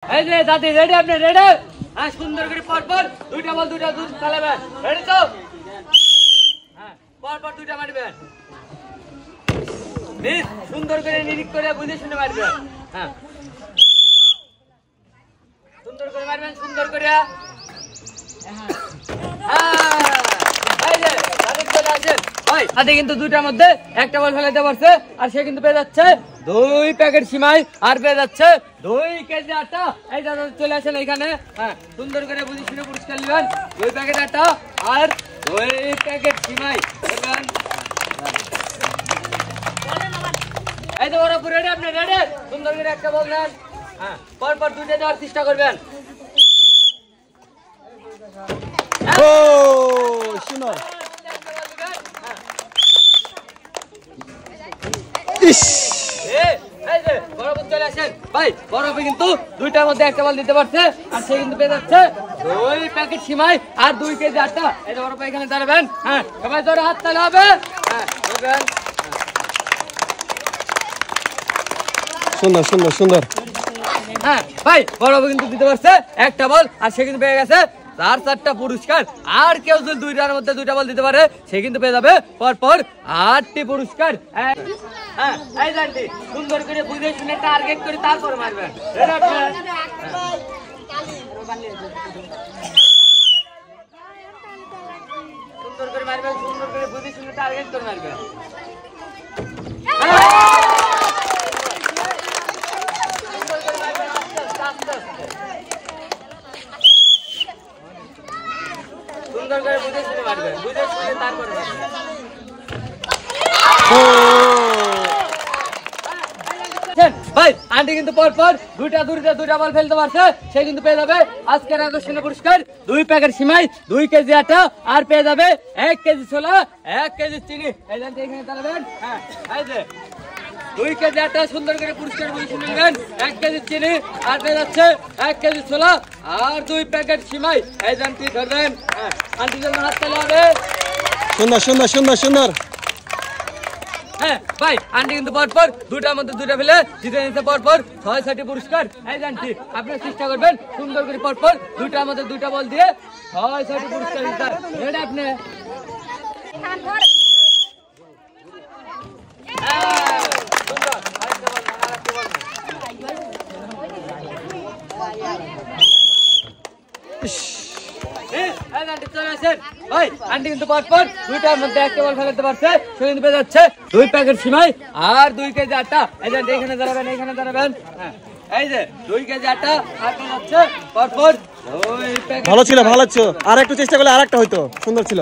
এই যে দাদি রেডি, আপনি রেডি? হ্যাঁ, সুন্দর করে পরপর দুইটা বল দুইটা দুধ চালাবেন। রেডি তো? হ্যাঁ, পরপর দুইটা মারবেন। সুন্দর করে নিরিখ করে বুঝে শুনে মারবেন। হ্যাঁ, সুন্দর করে মারবেন, সুন্দর করে। কিন্তু দুইটার মধ্যে একটা বল ফেলাইতে পারছে, আর সে কিন্তু পেয়ে যাচ্ছে 2 প্যাকেট সিমাই, আর পেয়ে যাচ্ছে 2 কেজি আটা। এই চলে আসেন এখানে। হ্যাঁ, সুন্দর করে বুঝে শুনে পুরস্কার নেবেন। 2 প্যাকেট আটা আর 2 প্যাকেট সিমাই। এই তো ওরা পুরো রেডি, আপনি রেডি? সুন্দর করে একটা বল নেন। হ্যাঁ, পরপর দুইটা দেওয়ার চেষ্টা করবেন। কিন্তু দুইটার মধ্যে একটা বল দিতে পারছে, আর সে কিন্তু পেয়ে যাচ্ছে 2 প্যাকেট সিমাই আর 2 কেজি আটা। এই যে বড় ভাই এখানে দাঁড়াবেন। হ্যাঁ, সবাই ধরে হাত তালে হবে। হ্যাঁ, সুন্দর সুন্দর সুন্দর। হ্যাঁ ভাই, বড় ভাই কিন্তু দিতে পারছে একটা বল, আর সে কিন্তু পেয়ে গেছে 4টা পুরস্কার। আর কেউ যদি দুইটার মধ্যে দুইটা বল দিতে পারে, সে কিন্তু পেয়ে যাবে পরপর 8টি পুরস্কার। হ্যাঁ, এই জানটি সুন্দর করে বুঝে শুনে টার্গেট করে তারপর মারবেন। সুন্দর করে মারবেন, সুন্দর করে বুঝে শুনে টার্গেট করে মারবেন। সুন্দর করে বুঝে শুনে মারবেন, বুঝে শুনে তারপরে মারবেন। ভাই আন্টি কিন্তু পরপর দুইটা বল ফেলতে পারছে, সে কিন্তু পেয়ে যাবে আজকের আকর্ষণীয় পুরস্কার 2 প্যাকেট সিমাই, 2 কেজি আটা, আর পেয়ে যাবে 1 কেজি ছোলা, 1 কেজি চিনি। এই যে এখানে দাঁড়াবেন। হ্যাঁ, এই যে 2 কেজি আটা, সুন্দর করে পুরস্কার বুঝে শুনে নেবেন। 1 কেজি চিনি, আর পেয়ে যাচ্ছে 1 কেজি ছোলা, আর 2 প্যাকেট সিমাই। এই যে আন্টি ধরবেন। হ্যাঁ, আন্টির জন্য হাত তালি হবে। সুন্দর সুন্দর সুন্দর সুন্দর। হ্যাঁ ভাই, আন্টি কিন্তু পরপর দুইটার মধ্যে দুইটা ফেলে জিতে নিতে পরপর 6টি পুরস্কার। এই আন্টি আপনারা চেষ্টা করবেন সুন্দর করে পরপর দুইটার মধ্যে দুইটা বল দিয়ে 6টি পুরস্কার দিতে। রেডি আপনি? ভাই আন্টি কিন্তু পরপর দুইটার মধ্যে একটা বল ফেলাতে পারছে, সে কিন্তু পেয়ে যাচ্ছে 2 প্যাকেট সিমাই আর 2 কেজি আটা। এই যে এখানে দাঁড়াবেন, এখানে দাঁড়াবেন। হ্যাঁ, এই যে 2 কেজি আটা, আর পেয়ে যাচ্ছে পরপর 2 প্যাকেট। ভালো ছিল, ভালো ছিল। আর একটু চেষ্টা করলে আর একটা হইতো, সুন্দর ছিল।